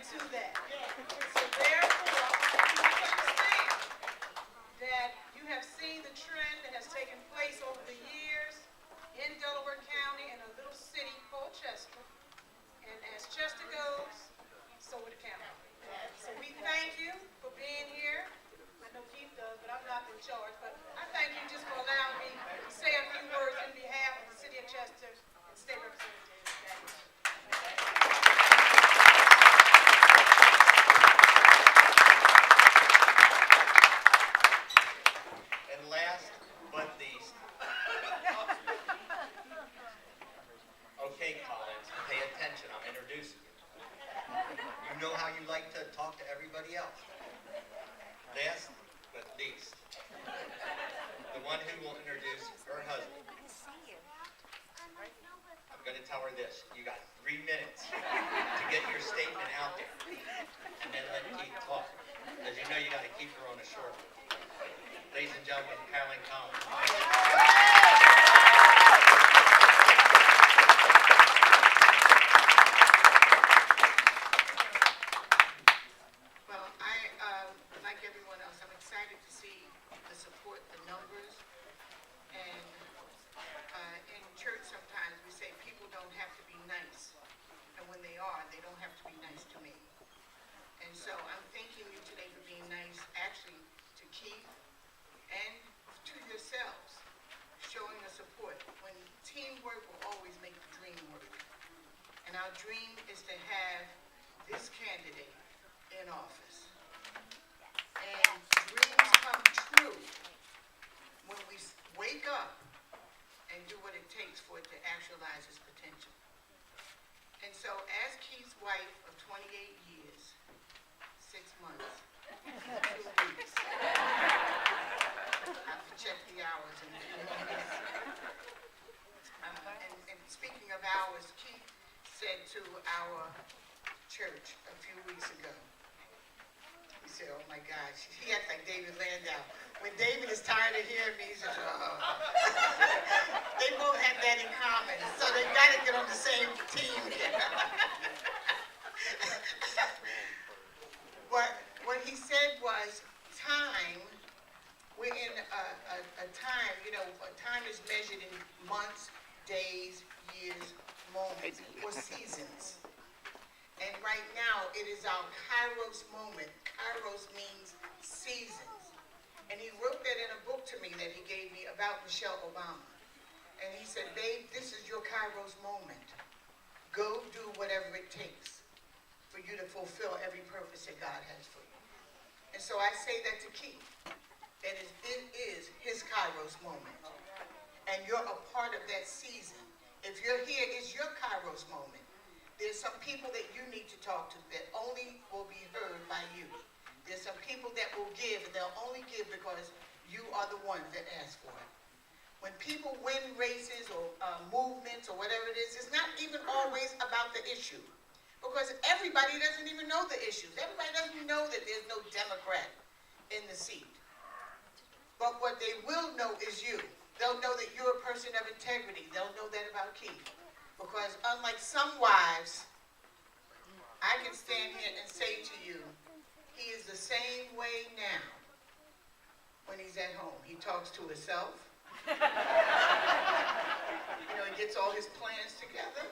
to that. So therefore, you understand that you have seen the trend that has taken place over the years in Delaware County in a little city called Chester. And as Chester goes, so will the county. So we thank you for being here. I know Keith does, but I'm not in charge. But I thank you just for allowing me to say a few words in behalf of the city of Chester and state representative. And last but least, okay, Collins, pay attention. I'm introducing you. You know how you like to talk to everybody else. Last but least, the one who will introduce her husband. I'm going to tell her this. You got 3 minutes to get your statement out there. And then let Keith talk. Because you know you got to keep her on the short. Ladies and gentlemen, Carolyn Collins. Like everyone else, I'm excited to see the support, the numbers, and in church sometimes we say people don't have to be nice, and when they are, they don't have to be nice to me. And so I'm thanking you today for being nice, actually, to Keith and to yourselves, showing the support. When teamwork will always make the dream work. And our dream is to have this candidate in office. And dreams come true when we wake up and do what it takes for it to actualize its potential. And so as Keith's wife of 28 years, 6 months, 2 weeks, I have to check the hours in a few moments. And speaking of hours, Keith said to our church a few weeks ago, he said, oh my gosh, he acts like David Landau. When David is tired of hearing me, he says, they both have that in common, so they got to get on the same team. What he said was, time, we're in a time, time is measured in months, days, years, moments, or seasons. And right now, it is our Kairos moment. Kairos means seasons. And he wrote that in a book to me that he gave me about Michelle Obama. And he said, babe, this is your Kairos moment. Go do whatever it takes for you to fulfill every purpose that God has for you. And so I say that to Keith. That it is his Kairos moment. And you're a part of that season. If you're here, it's your Kairos moment. There's some people that you need to talk to that only will be heard by you. There's some people that will give, and they'll only give because you are the ones that ask for it. When people win races or movements or whatever it is, it's not even always about the issue. Because everybody doesn't even know the issues. Everybody doesn't know that there's no Democrat in the seat. But what they will know is you. They'll know that you're a person of integrity. They'll know that about Keith. Because unlike some wives, I can stand here and say to you, he is the same way now when he's at home. He talks to himself. He gets all his plans together.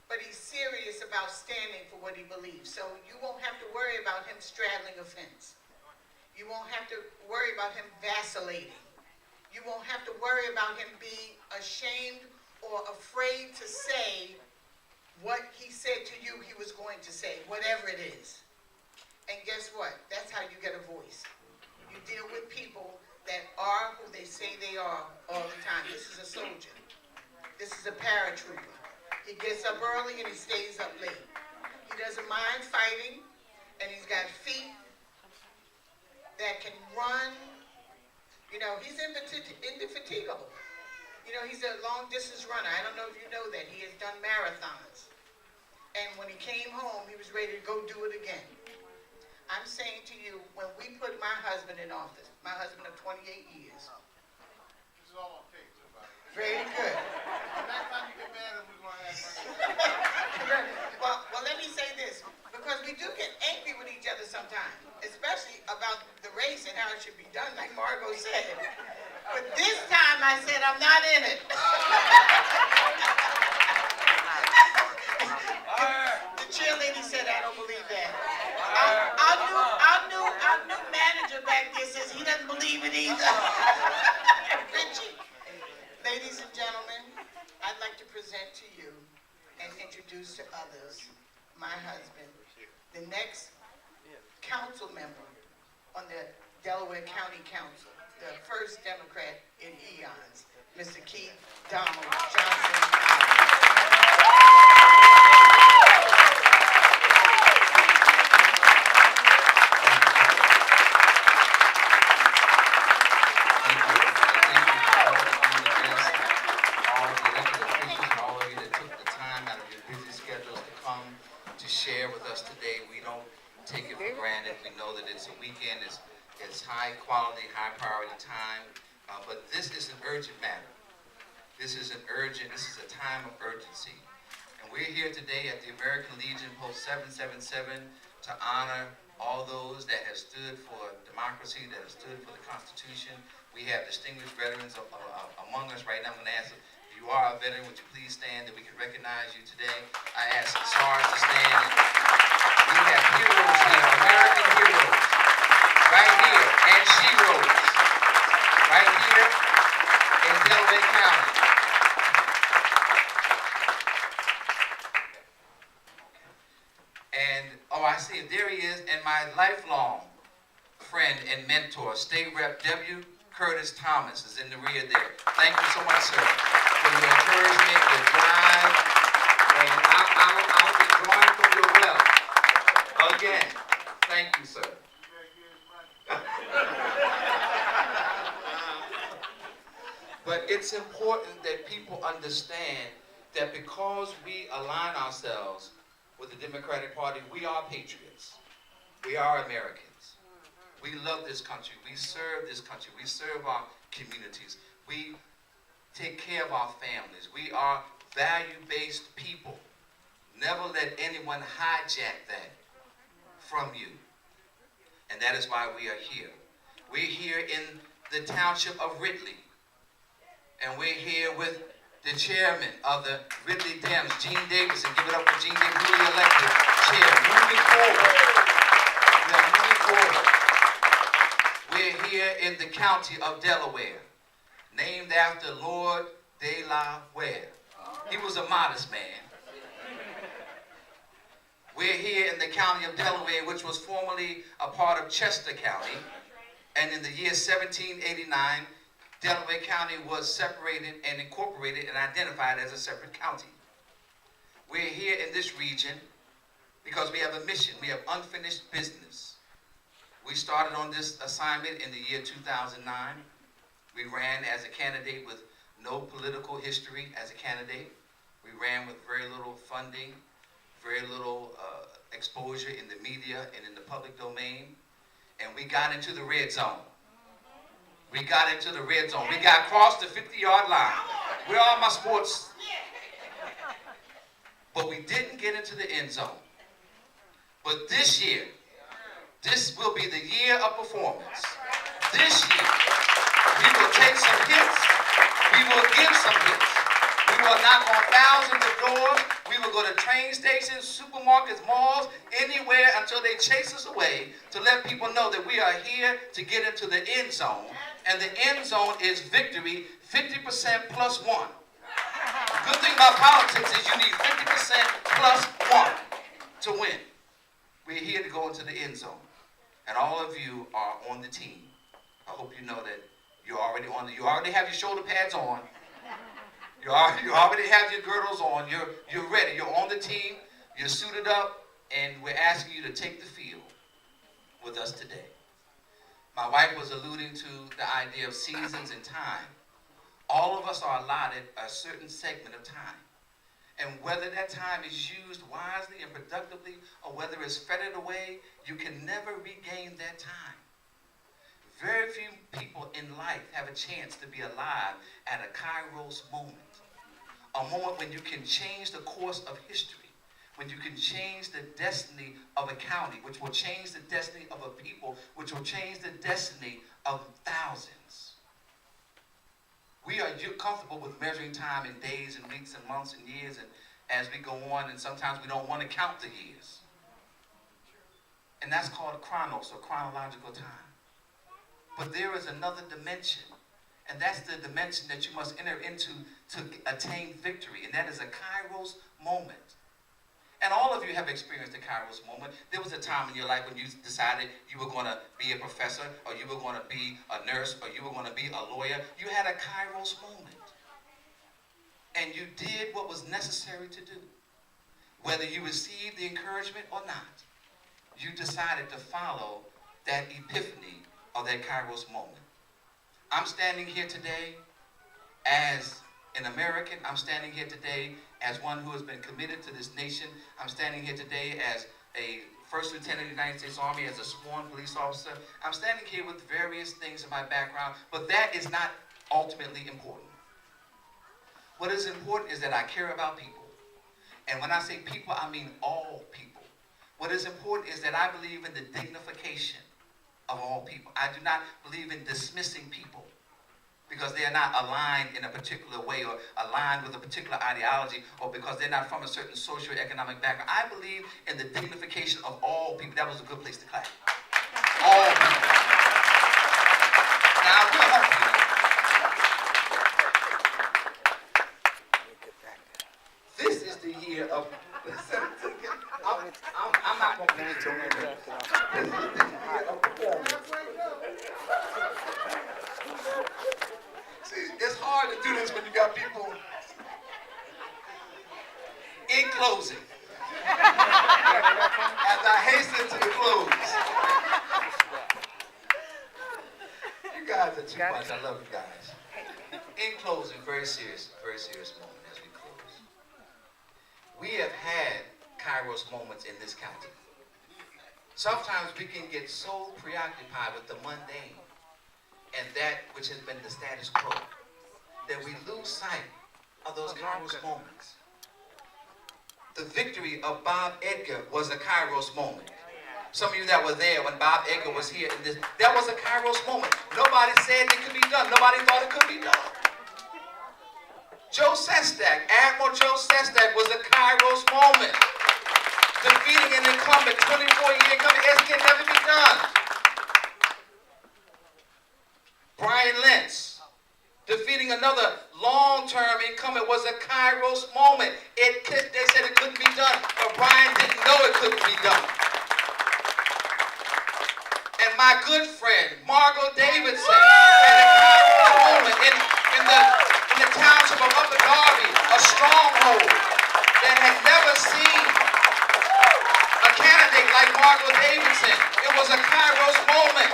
But he's serious about standing for what he believes. So you won't have to worry about him straddling a fence. You won't have to worry about him vacillating. You won't have to worry about him being ashamed or afraid to say what he said to you he was going to say, whatever it is. And guess what? That's how you get a voice. You deal with people that are who they say they are all the time. This is a soldier. This is a paratrooper. He gets up early and he stays up late. He doesn't mind fighting, and he's got feet that can run. He's indefatigable. He's a long-distance runner. I don't know if you know that. He has done marathons. And when he came home, he was ready to go do it again. I'm saying to you, when we put my husband in office, my husband of 28 years. This is all on tape, too, by the way. Very good. The next time you get mad at me, we're going to have Well, let me say this, because we do get angry with each other sometimes, especially about the race and how it should be done, like Margot said. But this time I said I'm not in it. The cheerleader said I don't believe that. Our new manager back there says he doesn't believe it either. Richie. Ladies and gentlemen, I'd like to present to you and introduce to others my husband, the next council member on the Delaware County Council, the first Democrat in eons, Mr. Keith Donald Johnson. Share with us today. We don't take it for granted. We know that it's a weekend, it's high quality, high priority time, but this is an urgent matter. This is a time of urgency. And we're here today at the American Legion Post 777 to honor all those that have stood for democracy, that have stood for the Constitution. We have distinguished veterans among us right now. I'm going to ask if you are a veteran, would you please stand that we can recognize you today? I ask the SARS to stand. We have heroes here, American heroes, right here, and sheroes, right here in Delaware County. And, oh, I see it, there he is, and my lifelong friend and mentor, State Rep W. Curtis Thomas is in the rear there. Thank you so much, sir, for your encouragement, your drive, and I'll be drawing from your well. Again, thank you, sir. But it's important that people understand that because we align ourselves with the Democratic Party, we are patriots. We are Americans. We love this country. We serve this country. We serve our communities. We take care of our families. We are value-based people. Never let anyone hijack that from you. And that is why we are here. We're here in the township of Ridley. And we're here with the chairman of the Ridley Dems, Gene Davidson. Give it up for Gene Davidson, newly elected chair. Moving forward. We are moving forward. We're here in the county of Delaware, named after Lord Delaware. He was a modest man. We're here in the county of Delaware, which was formerly a part of Chester County. And in the year 1789, Delaware County was separated and incorporated and identified as a separate county. We're here in this region because we have a mission. We have unfinished business. We started on this assignment in the year 2009. We ran as a candidate with no political history as a candidate. We ran with very little funding, very little exposure in the media and in the public domain. And we got into the red zone. We got into the red zone. We got across the 50-yard line. Where are my sports? But we didn't get into the end zone. But this year, this will be the year of performance. This year, we will take some hits. We will give some hits. We will knock on thousands of doors. We will go to train stations, supermarkets, malls, anywhere until they chase us away to let people know that we are here to get into the end zone. And the end zone is victory, 50% plus one. The good thing about politics is you need 50% plus one to win. We're here to go into the end zone. And all of you are on the team. I hope you know that you already have your shoulder pads on. You already have your girdles on. You're ready. You're on the team. You're suited up. And we're asking you to take the field with us today. My wife was alluding to the idea of seasons and time. All of us are allotted a certain segment of time. And whether that time is used wisely and productively or whether it's fettered away, you can never regain that time. Very few people in life have a chance to be alive at a kairos moment. A moment when you can change the course of history, when you can change the destiny of a county, which will change the destiny of a people, which will change the destiny of thousands. We are comfortable with measuring time in days and weeks and months and years, and as we go on, and sometimes we don't want to count the years. And that's called chronos, or chronological time. But there is another dimension, and that's the dimension that you must enter into to attain victory, and that is a kairos moment. And all of you have experienced the kairos moment. There was a time in your life when you decided you were going to be a professor, or you were going to be a nurse, or you were going to be a lawyer. You had a kairos moment. And you did what was necessary to do. Whether you received the encouragement or not, you decided to follow that epiphany of that kairos moment. I'm standing here today as an American. I'm standing here today as one who has been committed to this nation. I'm standing here today as a first lieutenant of the United States Army, as a sworn police officer. I'm standing here with various things in my background, but that is not ultimately important. What is important is that I care about people. And when I say people, I mean all people. What is important is that I believe in the dignification of all people. I do not believe in dismissing people because they are not aligned in a particular way or aligned with a particular ideology or because they're not from a certain socioeconomic background. I believe in the dignification of all people. That was a good place to clap. All people. Now, I will help you. This is the year of... I'm not going to finish till this is the year of performance. See, it's hard to do this when you got people. In closing, as I hasten to close, you guys are too much. I love you guys. In closing, very serious moment as we close. We have had kairos moments in this county. Sometimes we can get so preoccupied with the mundane and that which has been the status quo that we lose sight of those kairos moments. The victory of Bob Edgar was a kairos moment. Some of you that were there when Bob Edgar was here, that was a kairos moment. Nobody said it could be done. Nobody thought it could be done. Joe Sestak, Admiral Joe Sestak was a kairos moment. Defeating an incumbent, 24-year incumbent, it can never be done. Brian Lentz, defeating another long-term incumbent, was a kairos moment. They said it couldn't be done, but Brian didn't know it couldn't be done. And my good friend, Margot Davidson, had a kairos moment in the township of Upper Darby, a stronghold that had never seen a candidate like Margot Davidson. It was a kairos moment.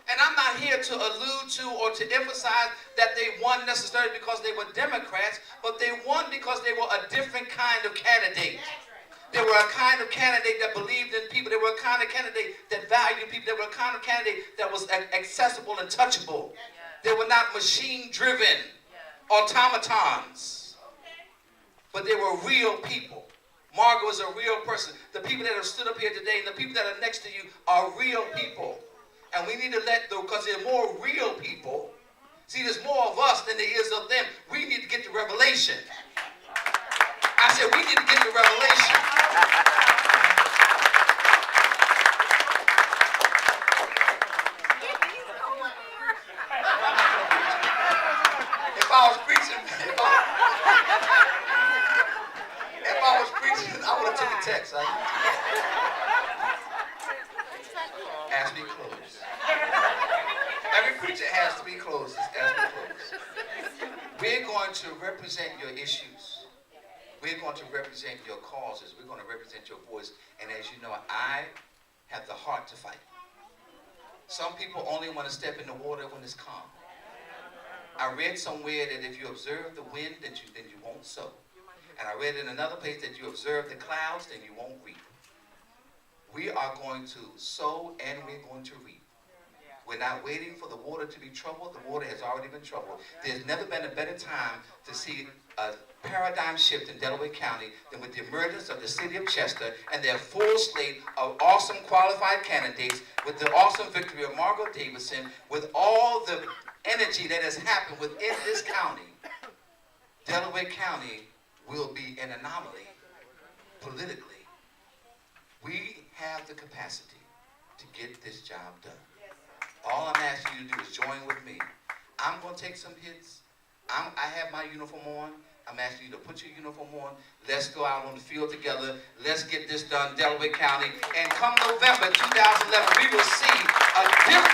And I'm not here to allude to or to emphasize that they won necessarily because they were Democrats, but they won because they were a different kind of candidate. They were a kind of candidate that believed in people. They were a kind of candidate that valued people. They were a kind of candidate that was accessible and touchable. They were not machine-driven automatons, but they were real people. Margot is a real person. The people that have stood up here today and the people that are next to you are real people. And we need to because they're more real people. See, there's more of us than there is of them. We need to get the revelation. I said we need to get the revelation. If I was preaching, I would have took a text. As we close. Every preacher has to be closed as we close. We're going to represent your issues. We're going to represent your causes. We're going to represent your voice. And as you know, I have the heart to fight. Some people only want to step in the water when it's calm. I read somewhere that if you observe the wind, then you won't sow. And I read in another place that you observe the clouds, then you won't reap. We are going to sow and we're going to reap. We're not waiting for the water to be troubled. The water has already been troubled. There's never been a better time to see a paradigm shift in Delaware County than with the emergence of the city of Chester and their full slate of awesome qualified candidates, with the awesome victory of Margot Davidson, with all the energy that has happened within this county. Delaware County will be an anomaly politically. We have the capacity to get this job done. All I'm asking you to do is join with me. I'm going to take some hits. I have my uniform on. I'm asking you to put your uniform on. Let's go out on the field together. Let's get this done, Delaware County. And come November 2011, we will see a different